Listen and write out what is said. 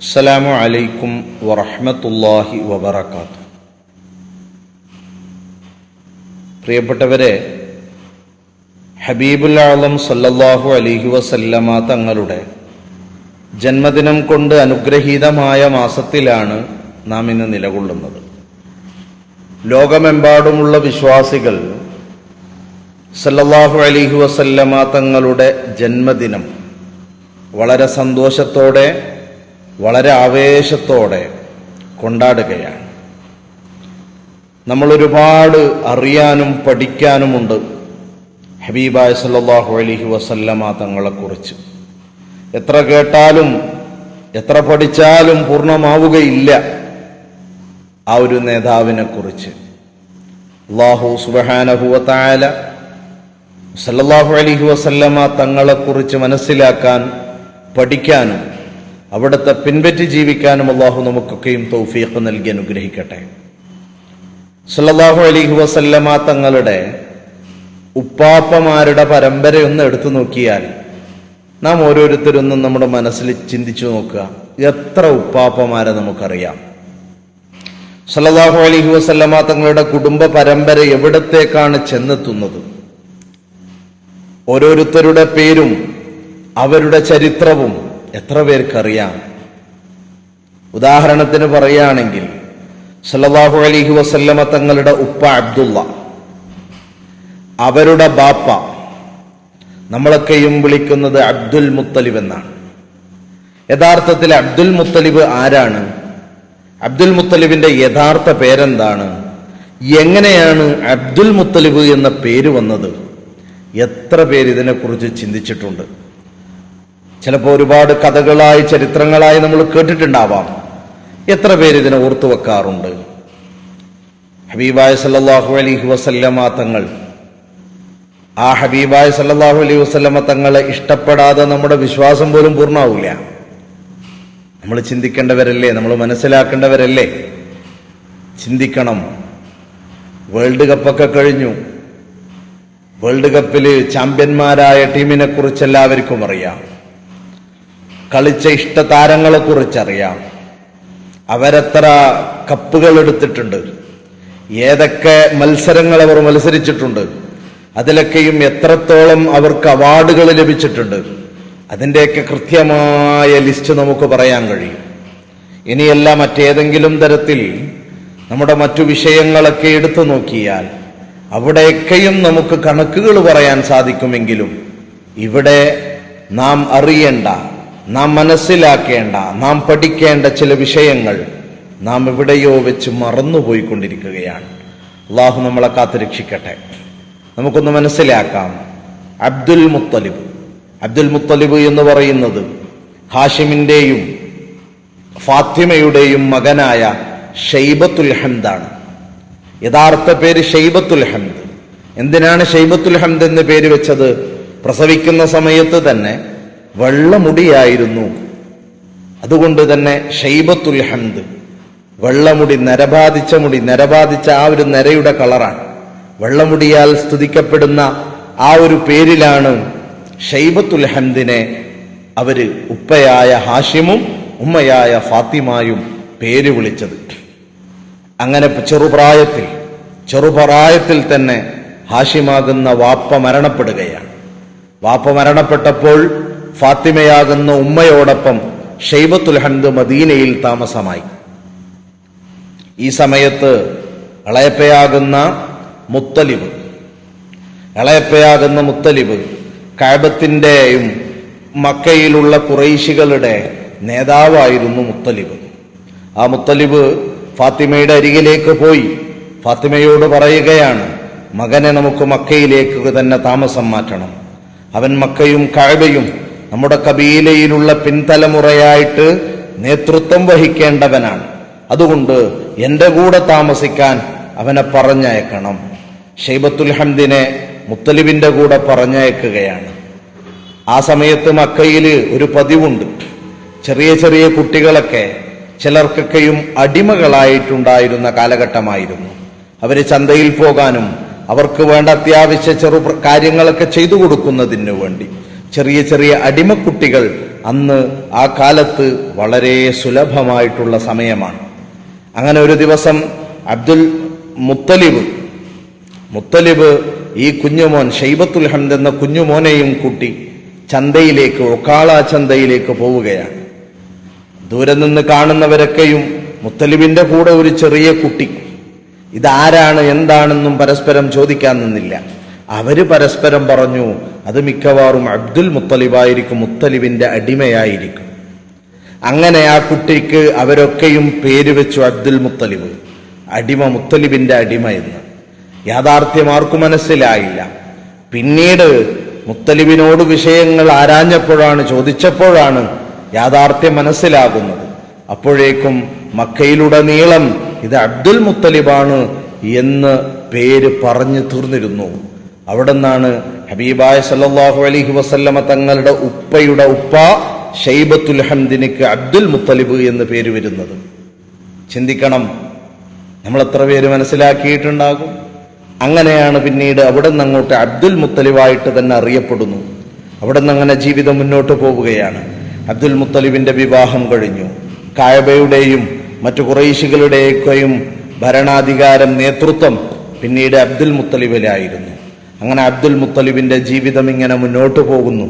അസ്സലാമു അലൈക്കും വറഹ്മത്തുള്ളാഹി വബറകാതുഹു. പ്രിയപ്പെട്ടവരെ, ഹബീബുൽ ആലം സല്ലല്ലാഹു അലൈഹി വസല്ലമ തങ്ങളുടെ ജന്മദിനം കൊണ്ട് അനുഗ്രഹീതമായ മാസത്തിലാണ് നാം ഇന്ന് നിലകൊള്ളുന്നത്. ലോകമെമ്പാടുമുള്ള വിശ്വാസികൾ സല്ലല്ലാഹു അലൈഹി വസല്ലമ തങ്ങളുടെ ജന്മദിനം വളരെ സന്തോഷത്തോടെ, വളരെ ആവേശത്തോടെ കൊണ്ടാടുകയാണ്. നമ്മൾ ഒരുപാട് അറിയാനും പഠിക്കാനുമുണ്ട് ഹബീബായ സല്ലല്ലാഹു അലൈഹി വസല്ലമ തങ്ങളെക്കുറിച്ച്. എത്ര കേട്ടാലും എത്ര പഠിച്ചാലും പൂർണ്ണമാവുകയില്ല ആ ഒരു നേതാവിനെ കുറിച്ച്. അല്ലാഹു സുബ്ഹാനഹു വ തആല സല്ലല്ലാഹു അലൈഹി വസല്ലമ തങ്ങളെക്കുറിച്ച് മനസ്സിലാക്കാൻ, പഠിക്കാനും അവിടുത്തെ പിൻപറ്റി ജീവിക്കാനും അല്ലാഹു നമുക്കൊക്കെയും തൗഫീഖ് നൽകി അനുഗ്രഹിക്കട്ടെ. സല്ലല്ലാഹു അലൈഹി വസല്ലമ തങ്ങളുടെ ഉപ്പാപ്പമാരുടെ പരമ്പരയൊന്ന് എടുത്തു നോക്കിയാൽ നാം ഓരോരുത്തരൊന്നും നമ്മുടെ മനസ്സിൽ ചിന്തിച്ചു നോക്കുക. എത്ര ഉപ്പാപ്പമാരെ നമുക്കറിയാം. സല്ലല്ലാഹു അലൈഹി വസല്ലമ തങ്ങളുടെ കുടുംബ പരമ്പര എവിടത്തേക്കാണ് ചെന്നെത്തുന്നത്? ഓരോരുത്തരുടെ പേരും അവരുടെ ചരിത്രവും എത്ര പേർക്കറിയാം? ഉദാഹരണത്തിന് പറയുകയാണെങ്കിൽ സല്ലല്ലാഹു അലൈഹി വസല്ലമ തങ്ങളുടെ ഉപ്പ അബ്ദുള്ള, അവരുടെ ബാപ്പ നമ്മളൊക്കെയും വിളിക്കുന്നത് അബ്ദുൽ മുത്തലിബ് എന്നാണ്. യഥാർത്ഥത്തിൽ അബ്ദുൽ മുത്തലിബ് ആരാണ്? അബ്ദുൽ മുത്തലിബിന്റെ യഥാർത്ഥ പേരെന്താണ്? എങ്ങനെയാണ് അബ്ദുൽ മുത്തലിബ് എന്ന പേര് വന്നത്? എത്ര പേര് ഇതിനെക്കുറിച്ച് ചിന്തിച്ചിട്ടുണ്ട്? ചിലപ്പോൾ ഒരുപാട് കഥകളായി, ചരിത്രങ്ങളായി നമ്മൾ കേട്ടിട്ടുണ്ടാവാം. എത്ര പേര് ഇതിനെ ഓർത്തു വെക്കാറുണ്ട്? ഹബീബായ സല്ലല്ലാഹു അലൈഹി വസല്ലമ തങ്ങൾ, ആ ഹബീബായ സല്ലല്ലാഹു അലൈഹി വസല്ലമ തങ്ങളെ ഇഷ്ടപ്പെടാതെ നമ്മുടെ വിശ്വാസം പോലും പൂർണ്ണമാവില്ല. നമ്മൾ ചിന്തിക്കേണ്ടവരല്ലേ, നമ്മൾ മനസ്സിലാക്കേണ്ടവരല്ലേ? ചിന്തിക്കണം. വേൾഡ് കപ്പൊക്കെ കഴിഞ്ഞു. വേൾഡ് കപ്പിൽ ചാമ്പ്യന്മാരായ ടീമിനെ കുറിച്ച് എല്ലാവർക്കും അറിയാം. കളിച്ച ഇഷ്ടതാരങ്ങളെ കുറിച്ചറിയാം. അവരെത്ര കപ്പുകൾ എടുത്തിട്ടുണ്ട്, ഏതൊക്കെ മത്സരങ്ങൾ അവർ മത്സരിച്ചിട്ടുണ്ട്, അതിലൊക്കെയും എത്രത്തോളം അവർക്ക് അവാർഡുകൾ ലഭിച്ചിട്ടുണ്ട്, അതിൻ്റെയൊക്കെ കൃത്യമായ ലിസ്റ്റ് നമുക്ക് പറയാൻ കഴിയും. ഇനിയല്ല മറ്റേതെങ്കിലും തരത്തിൽ നമ്മുടെ മറ്റു വിഷയങ്ങളൊക്കെ എടുത്തു നോക്കിയാൽ അവിടെയൊക്കെയും നമുക്ക് കണക്കുകൾ പറയാൻ സാധിക്കുമെങ്കിലും ഇവിടെ നാം അറിയേണ്ട, നാം മനസ്സിലാക്കേണ്ട, നാം പഠിക്കേണ്ട ചില വിഷയങ്ങൾ നാം എവിടെയോ വെച്ച് മറന്നുപോയിക്കൊണ്ടിരിക്കുകയാണ്. അള്ളാഹു നമ്മളെ കാത്തുരക്ഷിക്കട്ടെ. നമുക്കൊന്ന് മനസ്സിലാക്കാം. അബ്ദുൽ മുത്തലിബ്, അബ്ദുൽ മുത്തലിബ് എന്ന് പറയുന്നത് ഹാഷിമിന്റെയും ഫാത്തിമയുടെയും മകനായ ഷൈബത്തുൽ ഹംദാണ്. യഥാർത്ഥ പേര് ഷൈബത്തുൽ ഹംദ്. എന്തിനാണ് ഷൈബത്തുൽ ഹംദ് എന്ന് പേര് വെച്ചത്? പ്രസവിക്കുന്ന സമയത്ത് തന്നെ വെള്ളമുടിയായിരുന്നു. അതുകൊണ്ട് തന്നെ ഷൈബത്തുൽ ഹംദ്, വെള്ളമുടി, നരബാധിച്ച ആ ഒരു നരയുടെ കളറാണ്. വെള്ളമുടിയാൽ സ്തുതിക്കപ്പെടുന്ന ആ ഒരു പേരിലാണ് ഷൈബത്തുൽ ഹംദിനെ അവര് ഉപ്പയായ ഹാഷിമും ഉമ്മയായ ഫാത്തിമയും പേര് വിളിച്ചത്. അങ്ങനെ ചെറുപ്രായത്തിൽ തന്നെ ഹാഷിമാകുന്ന വാപ്പ മരണപ്പെടുകയാണ്. വാപ്പ മരണപ്പെട്ടപ്പോൾ ഫാത്തിമയാകുന്ന ഉമ്മയോടൊപ്പം ഷൈബത്തുൽ ഹംദ് മദീനയിൽ താമസമായി. ഈ സമയത്ത് ഇളയപ്പയാകുന്ന മുത്തലിബ് കഅബത്തിന്റെയും മക്കയിലുള്ള ഖുറൈശികളുടെ നേതാവായിരുന്നു മുത്തലിബ്. ആ മുത്തലിബ് ഫാത്തിമയുടെ അരികിലേക്ക് പോയി ഫാത്തിമയോട് പറയുകയാണ്, മകനെ നമുക്ക് മക്കയിലേക്ക് തന്നെ താമസം മാറ്റണം. അവൻ മക്കയും കഅബയും നമ്മുടെ കബീലയിലുള്ള പിൻതലമുറയായിട്ട് നേതൃത്വം വഹിക്കേണ്ടവനാണ്. അതുകൊണ്ട് എന്റെ കൂടെ താമസിക്കാൻ അവനെ പറഞ്ഞയക്കണം. ഷൈബത്തുൽ ഹംദിനെ മുത്തലിബിന്റെ കൂടെ പറഞ്ഞയക്കുകയാണ്. ആ സമയത്ത് മക്കയിൽ ഒരു പതിവുണ്ട്. ചെറിയ ചെറിയ കുട്ടികളൊക്കെ ചിലർക്കൊക്കെയും അടിമകളായിട്ടുണ്ടായിരുന്ന കാലഘട്ടമായിരുന്നു. അവര് ചന്തയിൽ പോകാനും അവർക്ക് വേണ്ട അത്യാവശ്യ കാര്യങ്ങളൊക്കെ ചെയ്തു കൊടുക്കുന്നതിന് വേണ്ടി ചെറിയ ചെറിയ അടിമക്കുട്ടികൾ അന്ന് ആ കാലത്ത് വളരെ സുലഭമായിട്ടുള്ള സമയമാണ്. അങ്ങനെ ഒരു ദിവസം അബ്ദുൽ മുത്തലിബ് ഈ കുഞ്ഞുമോൻ ഷൈബത്തുൽ ഹംദ് എന്ന കുഞ്ഞുമോനെയും കൂട്ടി ചന്തയിലേക്ക്, ഒക്കാള ചന്തയിലേക്ക് പോവുകയാണ്. ദൂരെ നിന്ന് കാണുന്നവരൊക്കെയും മുത്തലിബിന്റെ കൂടെ ഒരു ചെറിയ കുട്ടി, ഇതാരാണ് എന്താണെന്നും പരസ്പരം ചോദിക്കാൻ നിന്നില്ല. അവര് പരസ്പരം പറഞ്ഞു, അത് മിക്കവാറും അബ്ദുൽ മുത്തലിബായിരിക്കും, മുത്തലിബിന്റെ അടിമയായിരിക്കും. അങ്ങനെ ആ കുട്ടിക്ക് അവരൊക്കെയും പേര് വെച്ചു അബ്ദുൽ മുത്തലിബ്, അടിമ, മുത്തലിബിന്റെ അടിമ എന്ന്. യാഥാർത്ഥ്യം ആർക്കും മനസ്സിലായില്ല. പിന്നീട് മുത്തലിബിനോട് വിഷയങ്ങൾ ആരാഞ്ഞപ്പോഴാണ്, ചോദിച്ചപ്പോഴാണ് യാഥാർത്ഥ്യം മനസ്സിലാകുന്നത്. അപ്പോഴേക്കും മക്കയിലുടനീളം ഇത് അബ്ദുൽ മുത്തലിബാണ് എന്ന് പേര് പറഞ്ഞു തീർന്നിരുന്നു. അവിടെ നിന്നാണ് ഹബീബായ സല്ലല്ലാഹു അലൈഹി വസല്ലമ തങ്ങളുടെ ഉപ്പയുടെ ഉപ്പ ഷൈബത്തുൽ ഹംദിനിക്ക് അബ്ദുൽ മുത്തലിബ് എന്ന് പേര് വരുന്നത്. ചിന്തിക്കണം, നമ്മൾ എത്ര പേര് മനസ്സിലാക്കിയിട്ടുണ്ടാകും? അങ്ങനെയാണ് പിന്നീട് അവിടെ നിന്ന് അങ്ങോട്ട് അബ്ദുൽ മുത്തലിബായിട്ട് തന്നെ അറിയപ്പെടുന്നു. അവിടെ നിന്ന് അങ്ങനെ ജീവിതം മുന്നോട്ട് പോവുകയാണ്. അബ്ദുൽ മുത്തലിബിന്റെ വിവാഹം കഴിഞ്ഞു. കഅബയുടെയും മറ്റു ഖുറൈശികളുടെയൊക്കെയും ഭരണാധികാരം, നേതൃത്വം പിന്നീട് അബ്ദുൽ മുത്തലിബിലായിരുന്നു. അങ്ങനെ അബ്ദുൽ മുത്തലിബിന്റെ ജീവിതം ഇങ്ങനെ മുന്നോട്ട് പോകുന്നു.